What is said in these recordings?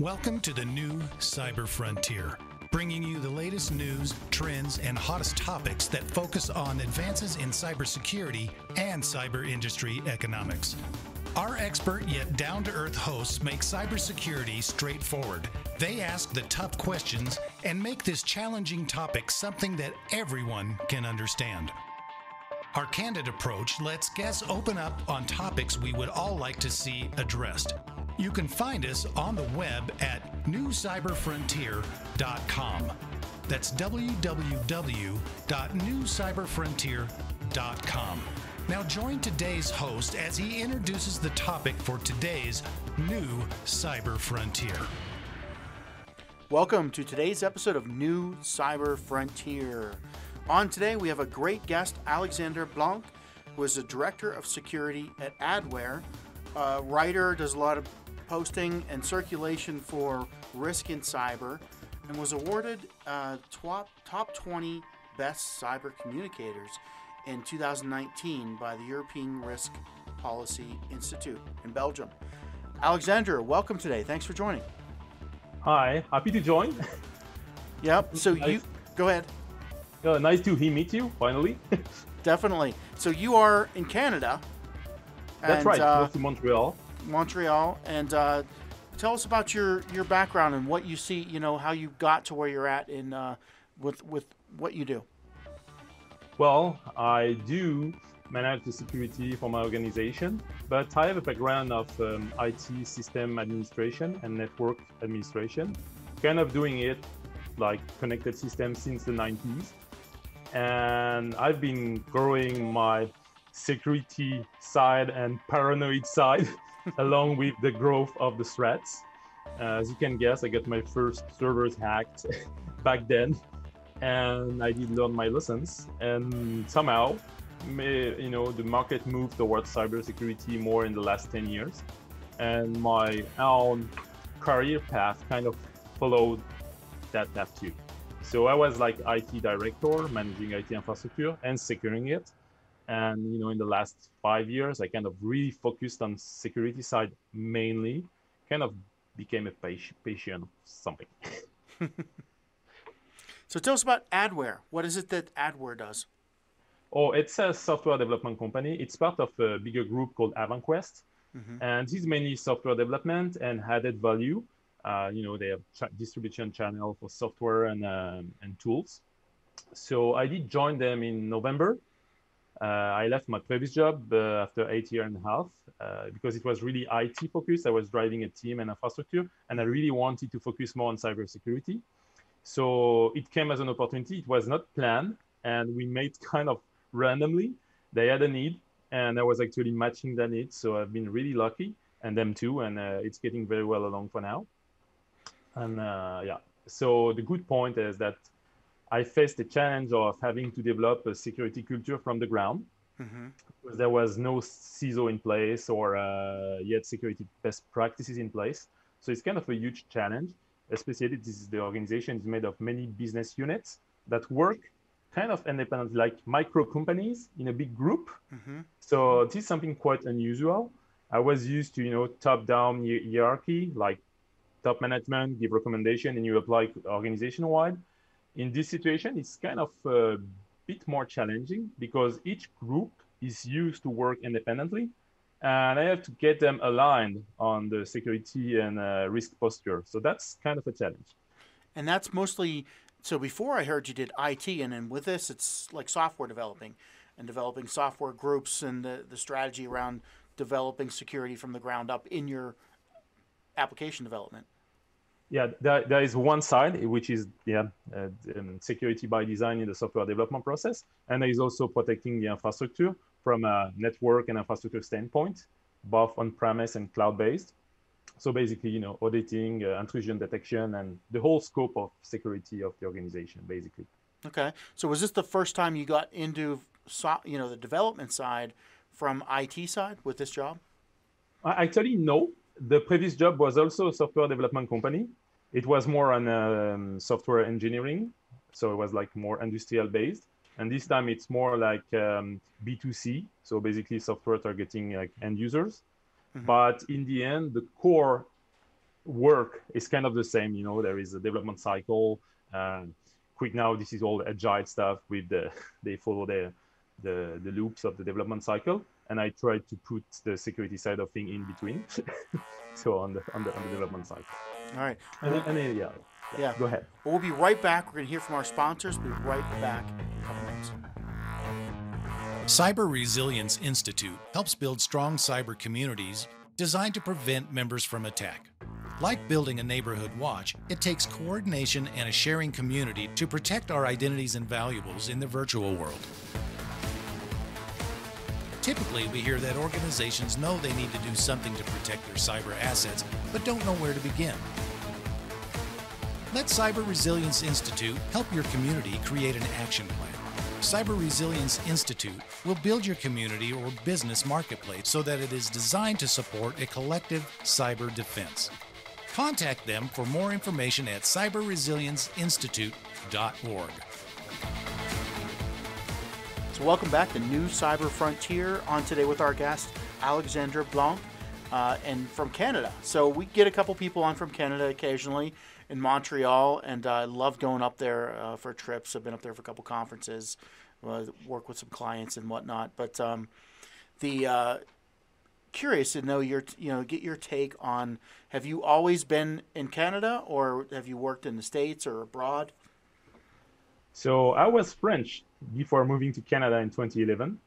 Welcome to the new Cyber Frontier, bringing you the latest news, trends, and hottest topics that focus on advances in cybersecurity and cyber industry economics. Our expert yet down-to-earth hosts make cybersecurity straightforward. They ask the tough questions and make this challenging topic something that everyone can understand. Our candid approach lets guests open up on topics we would all like to see addressed. You can find us on the web at newcyberfrontier.com. That's www.newcyberfrontier.com. Now join today's host as he introduces the topic for today's new Cyber Frontier. Welcome to today's episode of New Cyber Frontier. On today, we have a great guest, Alexandre Blanc, who is the Director of Security at Adware, a writer, does a lot of posting and circulation for risk in cyber, and was awarded top 20 best cyber communicators in 2019 by the European Risk Policy Institute in Belgium. Alexandre, welcome today. Thanks for joining. Hi, happy to join. Yep. So nice. you go ahead. Nice to meet you finally. Definitely. So you are in Canada. That's right. Close to Montreal. Montreal, and tell us about your background and what you see. You know, how you got to where you're at in with what you do. Well, I do manage the security for my organization, but I have a background of IT system administration and network administration, kind of doing it like connected systems since the 90s. And I've been growing my security side and paranoid side along with the growth of the threats. As you can guess, I got my first servers hacked back then, and I did learn my lessons. And somehow, the market moved towards cybersecurity more in the last 10 years, and my own career path kind of followed that path too. So I was like IT director, managing IT infrastructure and securing it. And in the last 5 years, I kind of really focused on security side mainly, kind of became a patient of something. So tell us about Adware. What is it that Adware does? Oh, it's a software development company. It's part of a bigger group called Evangelist. Mm-hmm. And this is mainly software development and added value. They have distribution channel for software and tools. So I did join them in November. I left my previous job after 8 years and a half because it was really IT focused. I was driving a team and infrastructure, and I really wanted to focus more on cybersecurity. So it came as an opportunity. It was not planned, and we made kind of randomly. They had a need, and I was actually matching that need. So I've been really lucky, and them too, and it's getting very well along for now. And so the good point is that I faced the challenge of having to develop a security culture from the ground. Mm-hmm. Because there was no CISO in place or yet security best practices in place. So it's kind of a huge challenge, especially the organization is made of many business units that work kind of independently, like micro companies in a big group. Mm-hmm. So this is something quite unusual. I was used to, top-down hierarchy, like top management give recommendation and you apply organization-wide. In this situation, it's kind of a bit more challenging because each group is used to work independently, and I have to get them aligned on the security and risk posture. So that's kind of a challenge. And that's mostly, so before I heard you did IT, and then with this, it's like software developing and developing software groups and the strategy around developing security from the ground up in your application development. Yeah, there is one side, which is security by design in the software development process. And there is also protecting the infrastructure from a network and infrastructure standpoint, both on-premise and cloud-based. So basically, auditing, intrusion detection, and the whole scope of security of the organization, basically. Okay. So was this the first time you got into, the development side from IT side with this job? Actually, no. The previous job was also a software development company. It was more on software engineering, so it was like more industrial based. And this time it's more like B2C, so basically software targeting like end users. Mm-hmm. But in the end, the core work is kind of the same. There is a development cycle. Quick now, this is all agile stuff with they follow the loops of the development cycle, and I try to put the security side of thing in between. So on the development cycle. All right. And then, yeah. Go ahead. Well, we'll be right back. We're going to hear from our sponsors. We'll be right back in a couple minutes. Cyber Resilience Institute helps build strong cyber communities designed to prevent members from attack. Like building a neighborhood watch, it takes coordination and a sharing community to protect our identities and valuables in the virtual world. Typically, we hear that organizations know they need to do something to protect their cyber assets, but don't know where to begin. Let Cyber Resilience Institute help your community create an action plan. Cyber Resilience Institute will build your community or business marketplace so that it is designed to support a collective cyber defense. Contact them for more information at cyberresilienceinstitute.org. So welcome back to New Cyber Frontier, on today with our guest, Alexandre Blanc, and from Canada. So we get a couple people on from Canada occasionally in Montreal, and I love going up there for trips. I've been up there for a couple conferences, work with some clients and whatnot. But curious to know get your take on, have you always been in Canada, or have you worked in the States or abroad? So I was French before moving to Canada in 2011.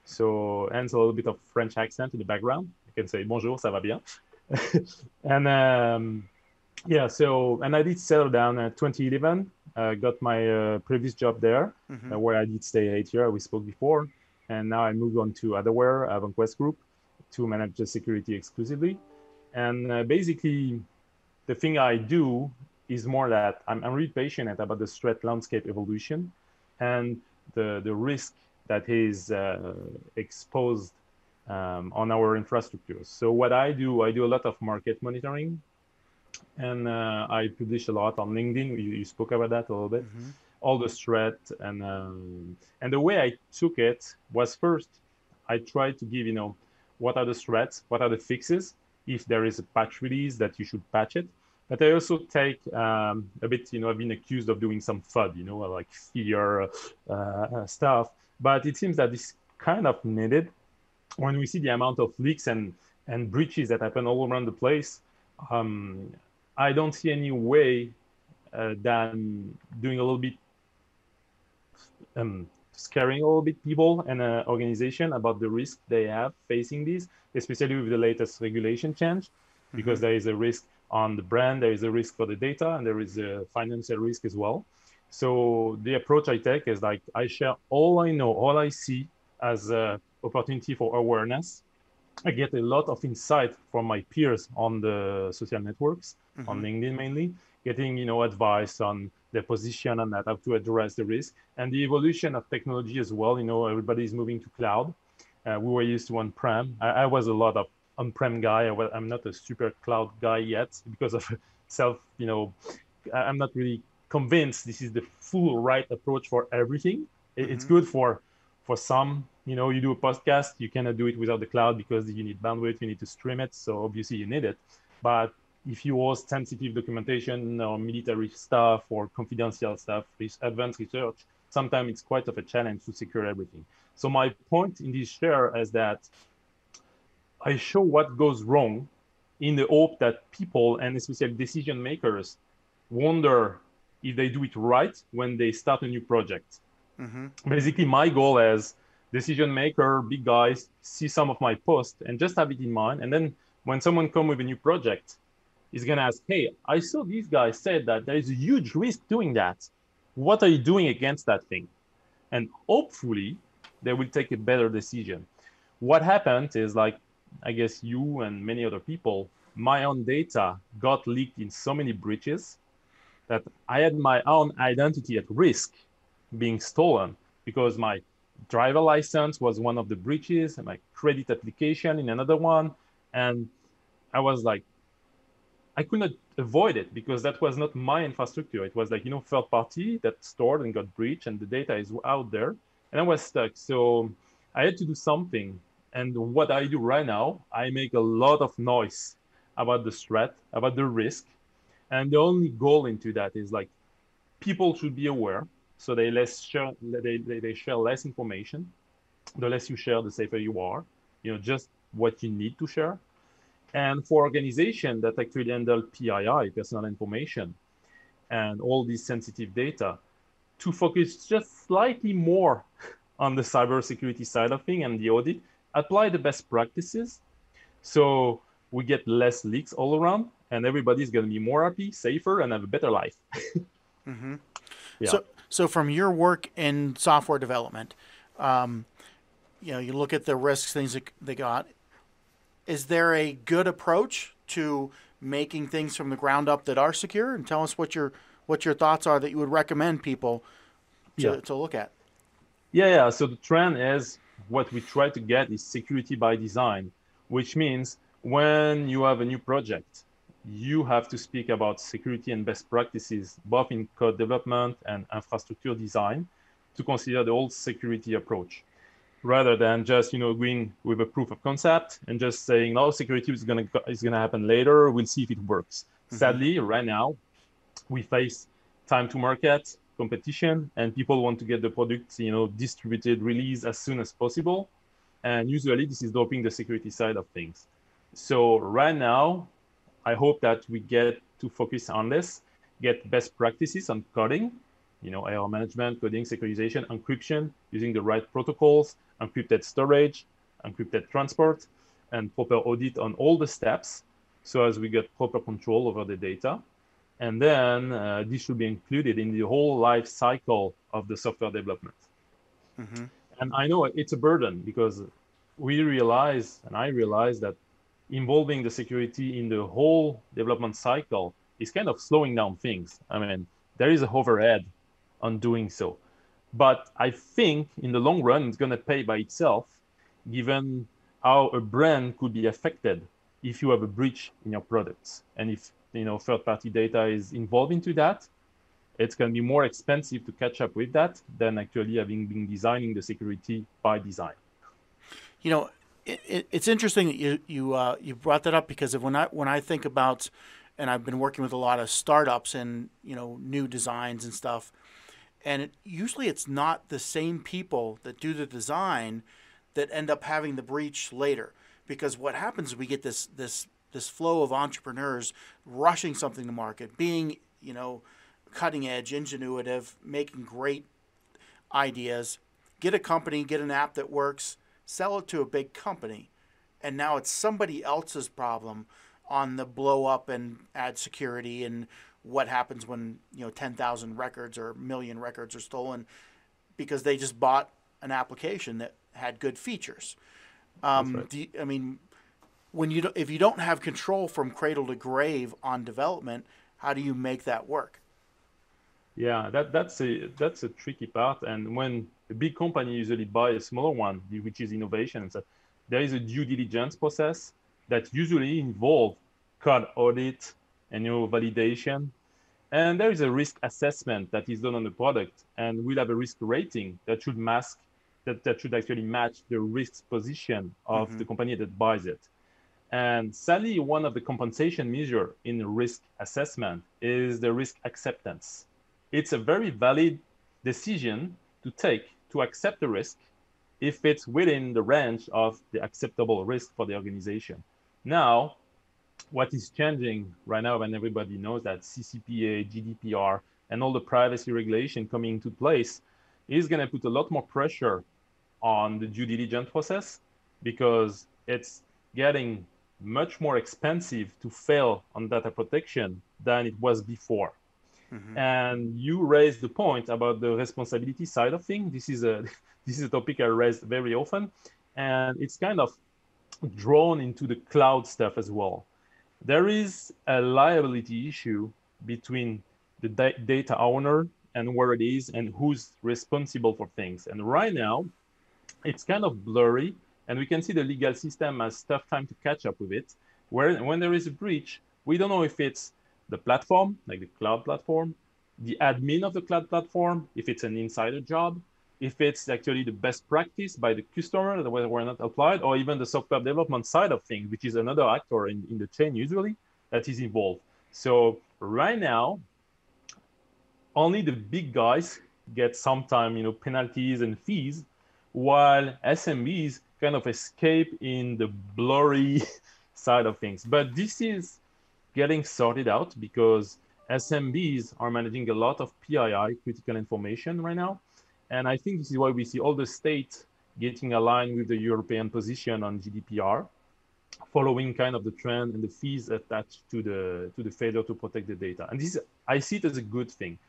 So hence a little bit of French accent in the background. You can say bonjour, ça va bien. And and I did settle down in 2011. Got my previous job there, where I did stay 8 years. We spoke before, and now I moved on to Adaware, Avanquest Group, to manage the security exclusively. And basically, the thing I do is more that I'm really passionate about the threat landscape evolution and the risk that is exposed on our infrastructures. So what I do a lot of market monitoring, and I publish a lot on LinkedIn. You spoke about that a little bit. All the threat, and the way I took it was, first I tried to give what are the threats, what are the fixes. If there is a patch release, that you should patch it. But I also take a bit, I've been accused of doing some FUD, like fear stuff. But it seems that this kind of needed when we see the amount of leaks and breaches that happen all around the place. I don't see any way than doing a little bit, scaring a little bit people and organization about the risk they have facing this, especially with the latest regulation change, because there is a risk on the brand, there is a risk for the data, and there is a financial risk as well. So the approach I take is like, I share all I know, all I see as an opportunity for awareness. I get a lot of insight from my peers on the social networks, on LinkedIn mainly, getting advice on their position on that, how to address the risk, and the evolution of technology as well. Everybody is moving to cloud. We were used to on-prem. I was a lot of on-prem guy. I'm not a super cloud guy yet because of I'm not really convinced this is the full right approach for everything. It's good for some. You do a podcast, you cannot do it without the cloud because you need bandwidth, you need to stream it. So obviously you need it. But if you host sensitive documentation or military stuff or confidential stuff, advanced research, sometimes it's quite of a challenge to secure everything. So my point in this share is that I show what goes wrong in the hope that people, and especially decision makers, wonder if they do it right when they start a new project. Basically, my goal as decision maker, big guys, see some of my posts and just have it in mind. And then when someone comes with a new project, he's going to ask, hey, I saw these guys said that there is a huge risk doing that. What are you doing against that thing? And hopefully they will take a better decision. What happened is, like, I guess you and many other people, my own data got leaked in so many breaches that I had my own identity at risk being stolen, because my driver license was one of the breaches and my credit application in another one. And I was like, I could not avoid it because that was not my infrastructure. It was like, third party that stored and got breached, and the data is out there. And I was stuck. So I had to do something. And what I do right now, I make a lot of noise about the threat, about the risk. And the only goal into that is like people should be aware, so they share less information. The less you share, the safer you are. Just what you need to share. And for organizations that actually handle PII, personal information, and all these sensitive data, to focus just slightly more on the cybersecurity side of things and the audit, apply the best practices, so we get less leaks all around, and everybody's going to be more happy, safer, and have a better life. Yeah. So from your work in software development, you look at the risks, things that they got. Is there a good approach to making things from the ground up that are secure? And tell us what your thoughts are that you would recommend people to look at. Yeah. So the trend is, what we try to get is security by design, which means when you have a new project, you have to speak about security and best practices, both in code development and infrastructure design, to consider the whole security approach, rather than just going with a proof of concept and just saying, no, security is gonna happen later, we'll see if it works. Sadly, right now we face time to market, competition, and people want to get the product distributed, release as soon as possible, and usually this is dropping the security side of things. So right now I hope that we get to focus on this, get best practices on coding, error management, coding, securitization, encryption, using the right protocols, encrypted storage, encrypted transport, and proper audit on all the steps, so as we get proper control over the data. And then this should be included in the whole life cycle of the software development. And I know it's a burden, because I realize that involving the security in the whole development cycle is kind of slowing down things. I mean, there is a overhead on doing so. But I think in the long run, it's going to pay by itself, given how a brand could be affected if you have a breach in your products. And if third-party data is involved into that, it's going to be more expensive to catch up with that than actually having been designing the security by design. It's interesting that you brought that up, because when I think about, and I've been working with a lot of startups and new designs and stuff, and usually it's not the same people that do the design that end up having the breach later, because what happens is we get this flow of entrepreneurs rushing something to market, being cutting edge, ingenuitive, making great ideas, get a company, get an app that works, sell it to a big company, and now it's somebody else's problem on the blow up and add security and what happens when 10,000 records or 1 million records are stolen because they just bought an application that had good features. Right. If you don't have control from cradle to grave on development, how do you make that work? Yeah, that's a tricky part. And when a big company usually buys a smaller one, which is innovation, so there is a due diligence process that usually involves code audit and validation. And there is a risk assessment that is done on the product, and we'll have a risk rating that should actually match the risk position of the company that buys it. And sadly, one of the compensation measures in risk assessment is the risk acceptance. It's a very valid decision to take to accept the risk if it's within the range of the acceptable risk for the organization. Now, what is changing right now, when everybody knows that CCPA, GDPR, and all the privacy regulation coming into place, is going to put a lot more pressure on the due diligence process, because it's getting much more expensive to fail on data protection than it was before. And you raised the point about the responsibility side of things. This is a topic I raised very often, and it's kind of drawn into the cloud stuff as well. There is a liability issue between the data owner and where it is and who's responsible for things. And right now, it's kind of blurry, and we can see the legal system has tough time to catch up with it. When there is a breach, we don't know if it's the platform, like the cloud platform, the admin of the cloud platform, if it's an insider job, if it's actually the best practice by the customer that were not applied, or even the software development side of things, which is another actor in the chain usually that is involved. So right now, only the big guys get sometime, penalties and fees, while SMBs kind of escape in the blurry side of things. But this is getting sorted out because SMBs are managing a lot of PII, critical information right now. And I think this is why we see all the states getting aligned with the European position on GDPR, following kind of the trend and the fees attached to the failure to protect the data. And this, I see it as a good thing.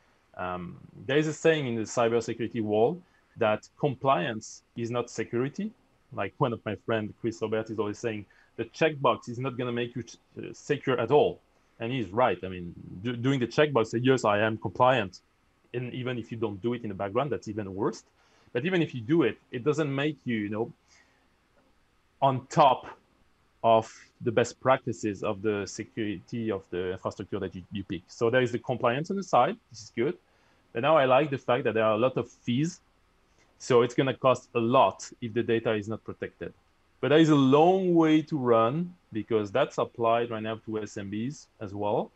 There is a saying in the cybersecurity world that compliance is not security. Like one of my friends, Chris Robert, is always saying, the checkbox is not going to make you secure at all. And he's right. I mean, doing the checkbox, say, yes, I am compliant. And even if you don't do it in the background, that's even worse. But even if you do it, it doesn't make you, on top of the best practices of the security of the infrastructure that you pick. So there is the compliance on the side. This is good. But now I like the fact that there are a lot of fees. So it's going to cost a lot if the data is not protected. But there is a long way to run because that's applied right now to SMBs as well.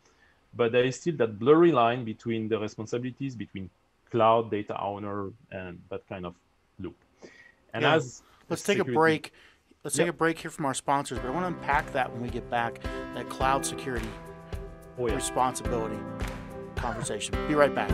But there is still that blurry line between the responsibilities between cloud data owner and that kind of loop. And yeah. as let's take a break. Let's take a break here from our sponsors, but I want to unpack that when we get back, that cloud security responsibility conversation. Be right back.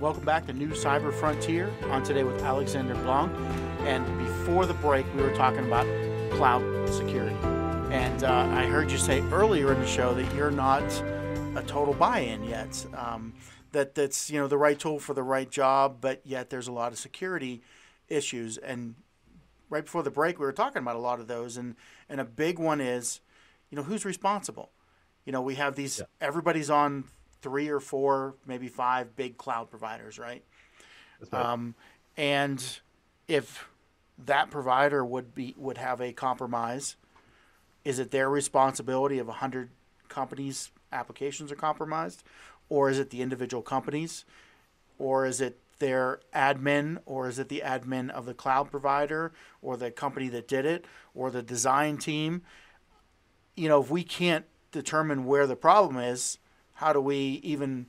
Welcome back to New Cyber Frontier on Today with Alexandre Blanc. And before the break, we were talking about cloud security. And I heard you say earlier in the show that you're not a total buy-in yet. That's the right tool for the right job, but yet there's a lot of security issues. And right before the break, we were talking about a lot of those. And a big one is, who's responsible? We have these, everybody's on 3 or 4, maybe 5 big cloud providers, right? That's right. And if that provider would have a compromise, is it their responsibility if 100 companies' applications are compromised? Or is it the individual companies? Or is it their admin? Or is it the admin of the cloud provider or the company that did it or the design team? If we can't determine where the problem is, how do we even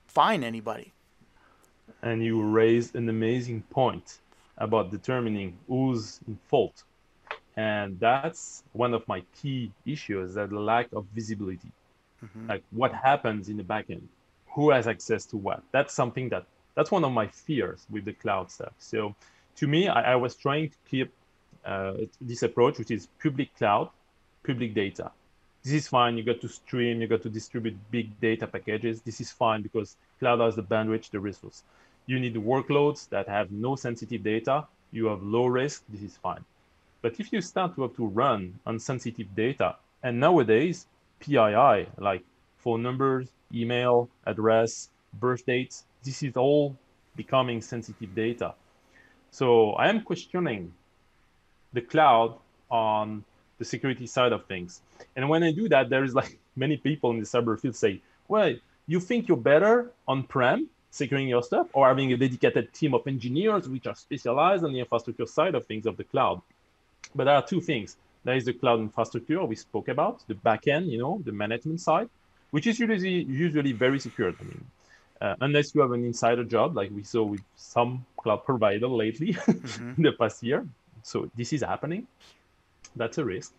find anybody? And you raised an amazing point about determining who's in fault. And that's one of my key issues, that the lack of visibility. Mm-hmm. Like what happens in the backend, who has access to what. That's something that's one of my fears with the cloud stuff. So to me, I was trying to keep this approach, which is public cloud, public data. This is fine. You got to stream, you got to distribute big data packages. This is fine because cloud has the bandwidth, the resource. You need workloads that have no sensitive data. You have low risk. This is fine. But if you start to have to run on sensitive data, and nowadays, PII, like phone numbers, email, address, birth dates, this is all becoming sensitive data. So I am questioning the cloud on the security side of things. And when I do that, there is like many people in the cyber field say, well, you think you're better on-prem securing your stuff or having a dedicated team of engineers which are specialized on the infrastructure side of things of the cloud. But there are two things. There is the cloud infrastructure we spoke about, the backend, the management side, which is usually very secure. I mean, unless you have an insider job, like we saw with some cloud provider lately in the past year. So this is happening. That's a risk.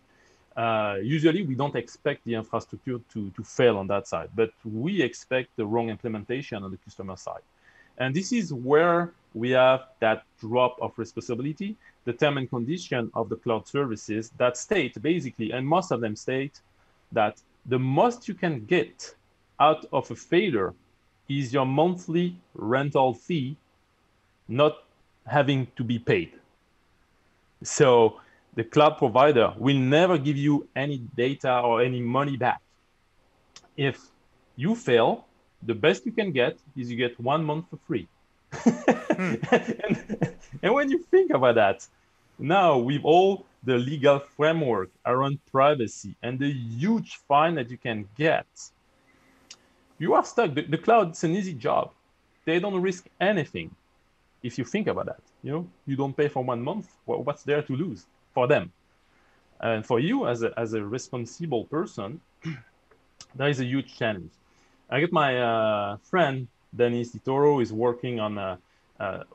Usually, we don't expect the infrastructure to fail on that side, but we expect the wrong implementation on the customer side. And this is where we have that drop of responsibility, the term and condition of the cloud services that state basically, and most of them state that the most you can get out of a failure is your monthly rental fee not having to be paid. So the cloud provider will never give you any data or any money back. If you fail, the best you can get is you get 1 month for free. and when you think about that, now with all the legal framework around privacy and the huge fine that you can get, you are stuck. The cloud, it's an easy job. They don't risk anything. If you think about that, you don't pay for 1 month. Well, what's there to lose for them? And for you as a responsible person, there is a huge challenge. I get my friend, Dennis Ditoro, is working on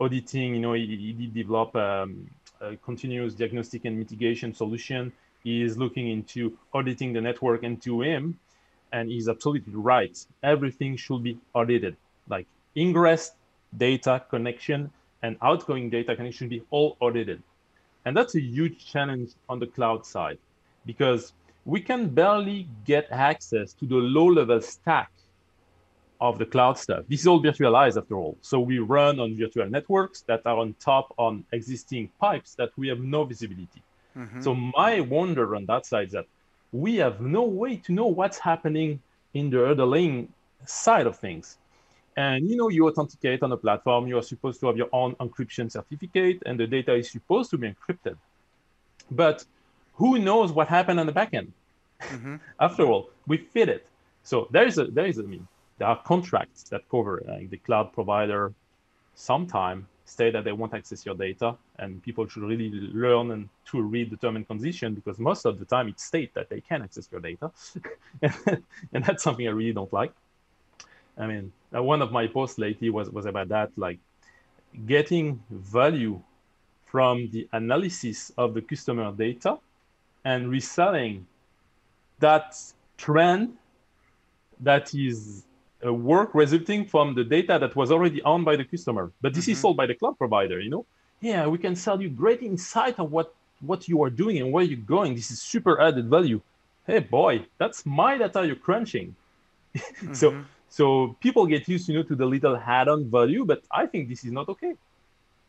auditing. He did develop a continuous diagnostic and mitigation solution. He is looking into auditing the network, and to him, and he's absolutely right, everything should be audited. Like ingress data connection and outgoing data connection should be all audited. And that's a huge challenge on the cloud side, because we can barely get access to the low-level stack of the cloud stuff. This is all virtualized after all. So we run on virtual networks that are on top on existing pipes that we have no visibility. Mm-hmm. So my wonder on that side is that we have no way to know what's happening in the underlying side of things. And you authenticate on a platform, you are supposed to have your own encryption certificate, and the data is supposed to be encrypted. But who knows what happened on the back end? Mm-hmm. After all, we fit it. So there are contracts that cover the cloud provider sometime say that they won't access your data, and people should really learn and to read the term and condition, because most of the time it states that they can access your data. And that's something I really don't like. I mean, one of my posts lately was about that, like getting value from the analysis of the customer data and reselling that trend that is a work resulting from the data that was already owned by the customer. But this is sold by the cloud provider, Yeah, we can sell you great insight of what you are doing and where you're going. This is super added value. Hey, boy, that's my data you're crunching. So people get used, to the little add-on value, but I think this is not okay,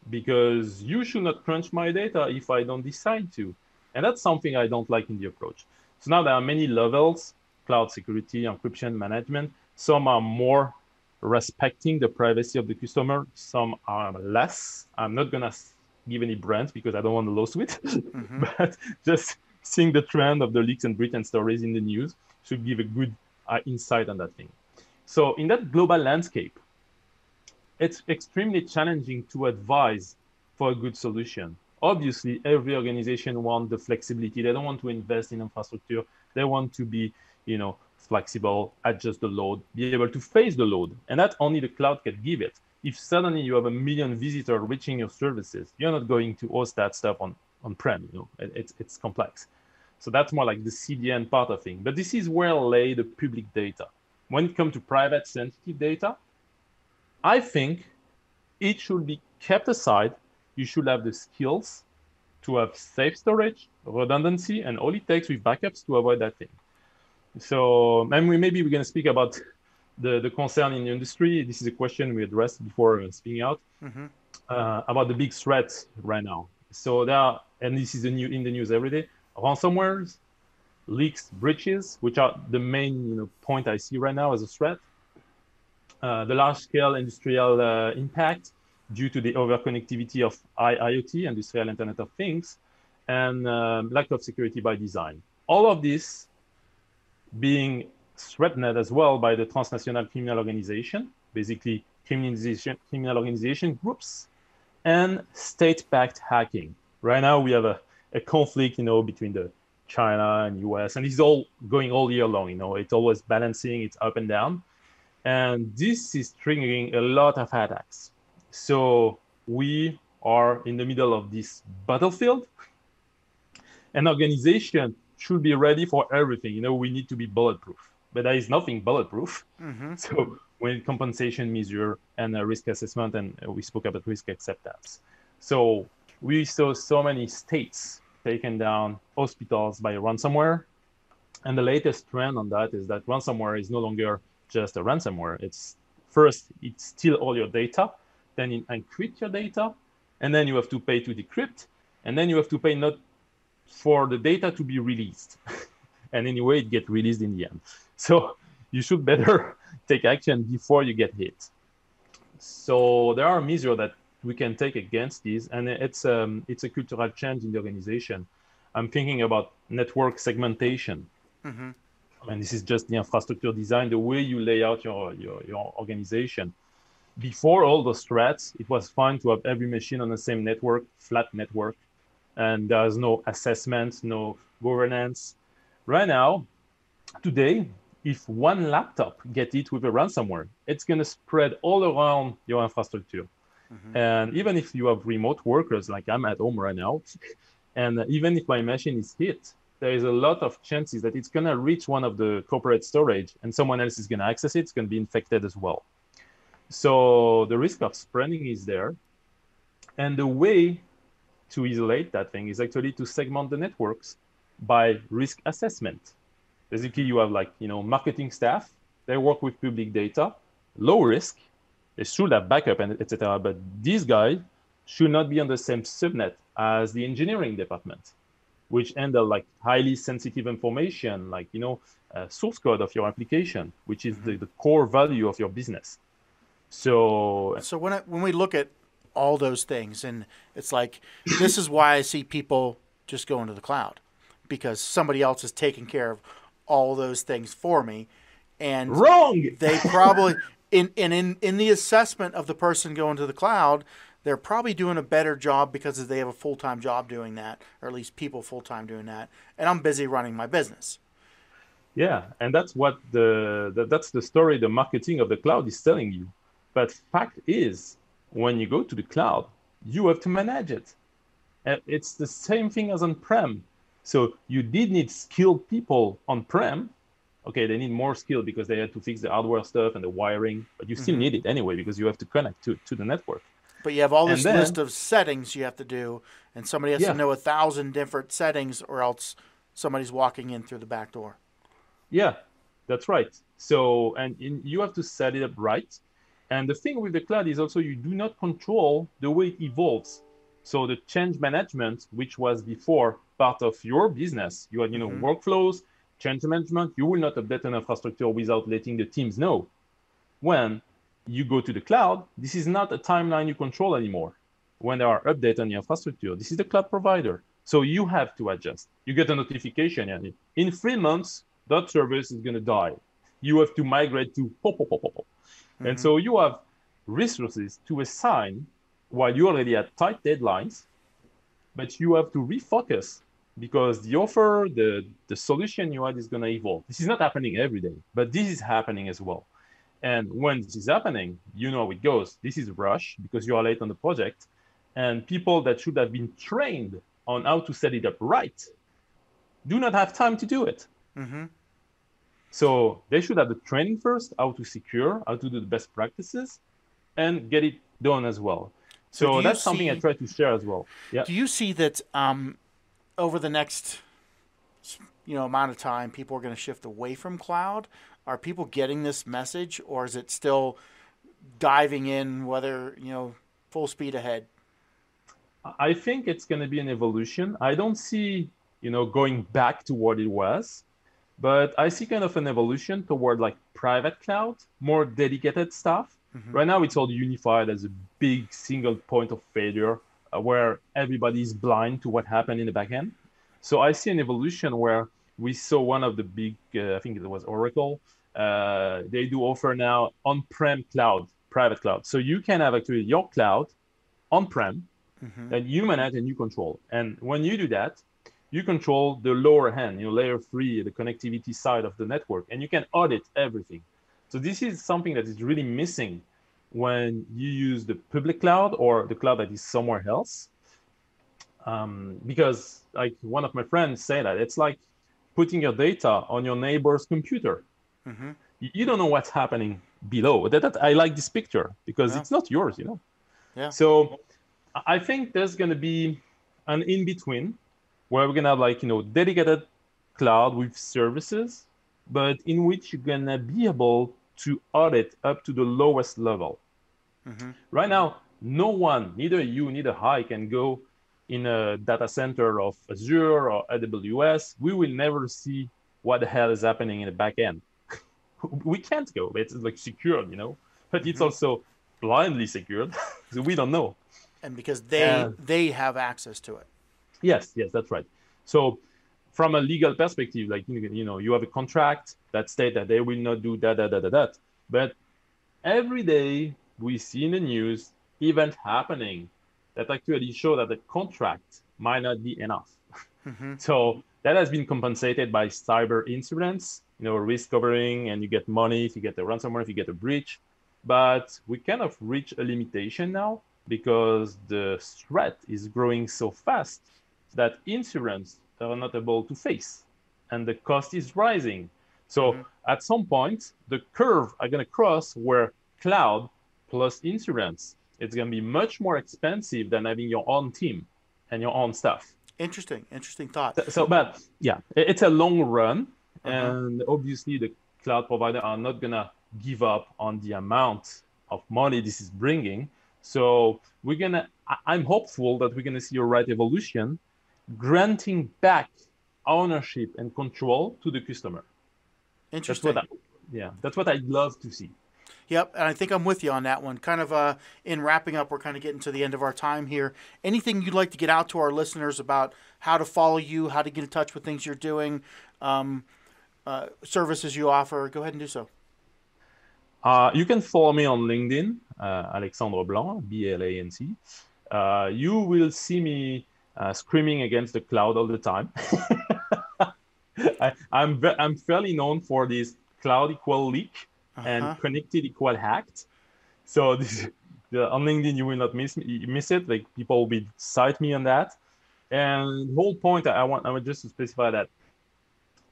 because you should not crunch my data if I don't decide to. And that's something I don't like in the approach. So now there are many levels: cloud security, encryption, management. Some are more respecting the privacy of the customer. Some are less. I'm not going to give any brands because I don't want a lawsuit, but just seeing the trend of the leaks and breach and stories in the news should give a good insight on that thing. So in that global landscape, it's extremely challenging to advise for a good solution. Obviously, every organization wants the flexibility. They don't want to invest in infrastructure. They want to be, flexible, adjust the load, be able to face the load. And that only the cloud can give it. If suddenly you have 1 million visitors reaching your services, you're not going to host that stuff on-prem. It's complex. So that's more like the CDN part of thing. But this is where lay the public data. When it comes to private sensitive data, I think it should be kept aside. You should have the skills to have safe storage, redundancy, and all it takes with backups to avoid that thing. So, and maybe we're going to speak about the concern in the industry. This is a question we addressed before speaking out about the big threats right now. So there are, and this is in the news every day, ransomwares, leaks, breaches, which are the main point I see right now as a threat. The large-scale industrial impact due to the overconnectivity of IoT, industrial Internet of Things, and lack of security by design. All of this being threatened as well by the transnational criminal organization, basically criminal organization groups, and state-backed hacking. Right now we have a conflict, between the China and US, and it's all going all year long. It's always balancing, it's up and down, and this is triggering a lot of attacks. So we are in the middle of this battlefield. An organization should be ready for everything. We need to be bulletproof, but there is nothing bulletproof. So when compensation measure and risk assessment, and we spoke about risk acceptance. So we saw so many states taken down, hospitals by ransomware. And the latest trend on that is that ransomware is no longer just a ransomware. It's first, it steals all your data, then it encrypts your data, and then you have to pay to decrypt, and then you have to pay not for the data to be released. And anyway, it gets released in the end. So you should better take action before you get hit. So there are measures that we can take against these, and it's a cultural change in the organization. I'm thinking about network segmentation. Mm-hmm. And this is just the infrastructure design, the way you lay out your organization. Before all those threats, it was fine to have every machine on the same network, flat network, and there's no assessment, no governance. Right now, today, if one laptop gets hit with a ransomware, it's going to spread all around your infrastructure. Mm-hmm. And even if you have remote workers, like I'm at home right now, and even if my machine is hit, there is a lot of chances that it's going to reach one of the corporate storage and someone else is going to access it. It's going to be infected as well. So the risk of spreading is there. And the way to isolate that thing is actually to segment the networks by risk assessment. Basically, you have marketing staff. They work with public data, low risk. They should have backup and etc. But these guys should not be on the same subnet as the engineering department, which handle highly sensitive information, source code of your application, which is the core value of your business. So when we look at all those things, and it's like, this is why I see people just go into the cloud, because somebody else is taking care of all those things for me. And wrong. They probably in the assessment of the person going to the cloud, they're probably doing a better job because they have a full-time job doing that, or at least people full-time doing that. And I'm busy running my business. Yeah, and that's what that's the story the marketing of the cloud is telling you. But fact is, when you go to the cloud, you have to manage it. And it's the same thing as on-prem. So you did need skilled people on-prem. Okay, they need more skill because they had to fix the hardware stuff and the wiring, but you still need it anyway because you have to connect to the network. But you have all this list of settings you have to do, and somebody has to know 1,000 different settings, or else somebody's walking in through the back door. Yeah, that's right. So, you have to set it up right. And the thing with the cloud is also you do not control the way it evolves. So the change management, which was before part of your business, you had workflows, change management. You will not update an infrastructure without letting the teams know. When you go to the cloud, this is not a timeline you control anymore. When there are updates on your infrastructure, this is the cloud provider. So you have to adjust. You get a notification, and in 3 months, that service is going to die. You have to migrate to pop. And so you have resources to assign while you already had tight deadlines, but you have to refocus because the offer, the solution you had is going to evolve. This is not happening every day, but this is happening as well. And when this is happening, you know how it goes. This is rush because you are late on the project, and people that should have been trained on how to set it up right do not have time to do it. Mm-hmm. So they should have the training first, how to secure, how to do the best practices, and get it done as well. So that's something I try to share as well. Yeah. Do you see that over the next amount of time, people are going to shift away from cloud? Are people getting this message, or is it still diving in, whether, full speed ahead? I think it's going to be an evolution. I don't see, going back to what it was, but I see kind of an evolution toward private cloud, more dedicated stuff. Mm-hmm. Right now, it's all unified as a big single point of failure where everybody is blind to what happened in the back end. So I see an evolution where we saw one of the big, I think it was Oracle, they do offer now on-prem cloud, private cloud. So you can have actually your cloud on-prem that you manage and you control. And when you do that, you control the lower hand, layer 3, the connectivity side of the network, and you can audit everything. So this is something that is really missing when you use the public cloud or the cloud that is somewhere else. Because one of my friends say that it's like putting your data on your neighbor's computer. Mm-hmm. You don't know what's happening below. I like this picture because it's not yours, Yeah. So I think there's going to be an in-between where we're going to have dedicated cloud with services, but in which you're going to be able to audit up to the lowest level. Right now, no one, neither you, neither I, can go in a data center of Azure or AWS. We will never see what the hell is happening in the back end. We can't go. It's like secured, but it's also blindly secured, so we don't know. And because they have access to it. Yes, that's right. So from a legal perspective, like, you have a contract that states that they will not do that. But every day we see in the news events happening that actually show that the contract might not be enough. So that has been compensated by cyber insurance, risk covering, and you get money if you get a ransomware, if you get a breach. But we kind of reach a limitation now because the threat is growing so fast that insurance are not able to face, and the cost is rising. So at some point, the curve are going to cross where cloud plus insurance, it's going to be much more expensive than having your own team and your own stuff. Interesting thought. So, but yeah, it's a long run, and obviously the cloud provider are not going to give up on the amount of money this is bringing. So I'm hopeful that we're going to see a right evolution, granting back ownership and control to the customer. Interesting. That's what I'd love to see. Yep, and I think I'm with you on that one. Kind of in wrapping up, we're kind of getting to the end of our time here. Anything you'd like to get out to our listeners about how to follow you, how to get in touch with things you're doing, services you offer, go ahead and do so. You can follow me on LinkedIn, Alexandre Blanc, B-L-A-N-C. You will see me screaming against the cloud all the time. I'm fairly known for this cloud equal leak and connected equal hacked. So on LinkedIn, you will not miss it. Like, people will cite me on that. And the whole point, I want just to specify that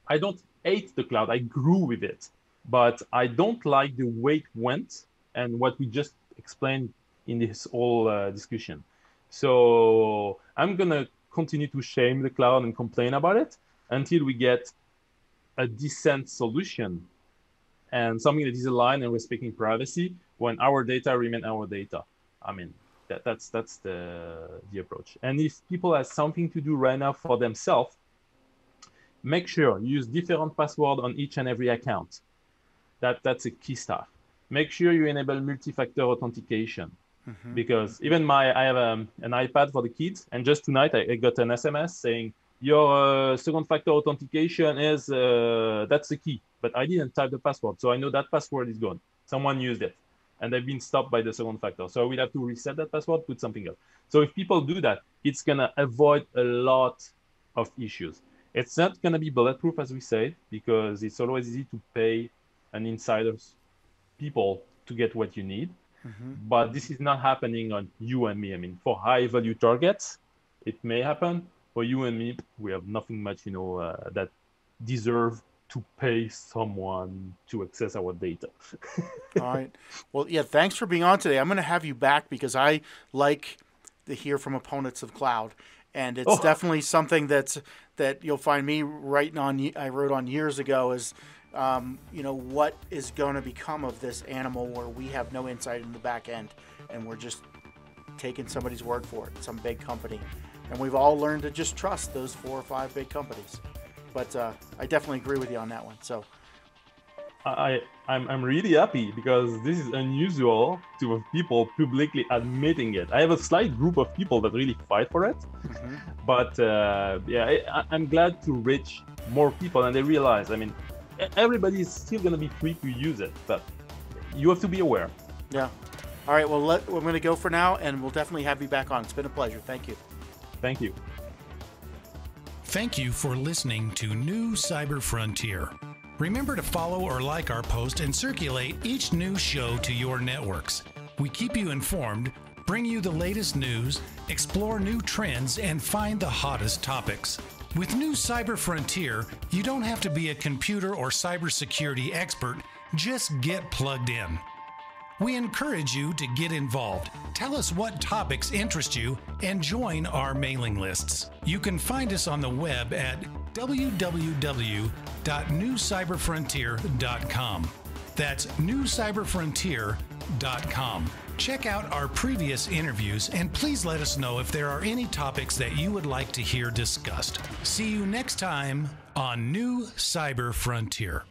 I don't hate the cloud. I grew with it, but I don't like the way it went and what we just explained in this whole discussion. So I'm gonna continue to shame the cloud and complain about it until we get a decent solution and something that is aligned and respecting privacy when our data remain our data. I mean, that's the approach. And if people have something to do right now for themselves, make sure you use different password on each and every account. That's a key stuff. Make sure you enable multi-factor authentication, because even I have an iPad for the kids, and just tonight I got an SMS saying your second factor authentication is that's the key, but I didn't type the password, so I know that password is gone. Someone used it, and they've been stopped by the second factor. So we'll have to reset that password, put something else. So if people do that, it's gonna avoid a lot of issues. It's not gonna be bulletproof, as we said, because it's always easy to pay an insider's people to get what you need. But this is not happening on you and me. I mean, for high value targets, it may happen. For you and me, we have nothing much, that deserve to pay someone to access our data. All right. Well, yeah, thanks for being on today. I'm going to have you back because I like to hear from opponents of cloud. And it's definitely something that you'll find me writing on. I wrote on years ago is, what is going to become of this animal where we have no insight in the back end and we're just taking somebody's word for it, some big company. And we've all learned to just trust those 4 or 5 big companies. But I definitely agree with you on that one. So I'm really happy because this is unusual to have people publicly admitting it. I have a slight group of people that really fight for it. But I'm glad to reach more people and they realize, I mean, everybody is still going to be free to use it, but you have to be aware. Yeah. All right. Well, we're going to go for now, and we'll definitely have you back on. It's been a pleasure. Thank you. Thank you. Thank you for listening to New Cyber Frontier. Remember to follow or like our post and circulate each new show to your networks. We keep you informed, bring you the latest news, explore new trends, and find the hottest topics. With New Cyber Frontier, you don't have to be a computer or cybersecurity expert, just get plugged in. We encourage you to get involved. Tell us what topics interest you and join our mailing lists. You can find us on the web at www.newcyberfrontier.com. That's newcyberfrontier.com. Check out our previous interviews and please let us know if there are any topics that you would like to hear discussed. See you next time on New Cyber Frontier.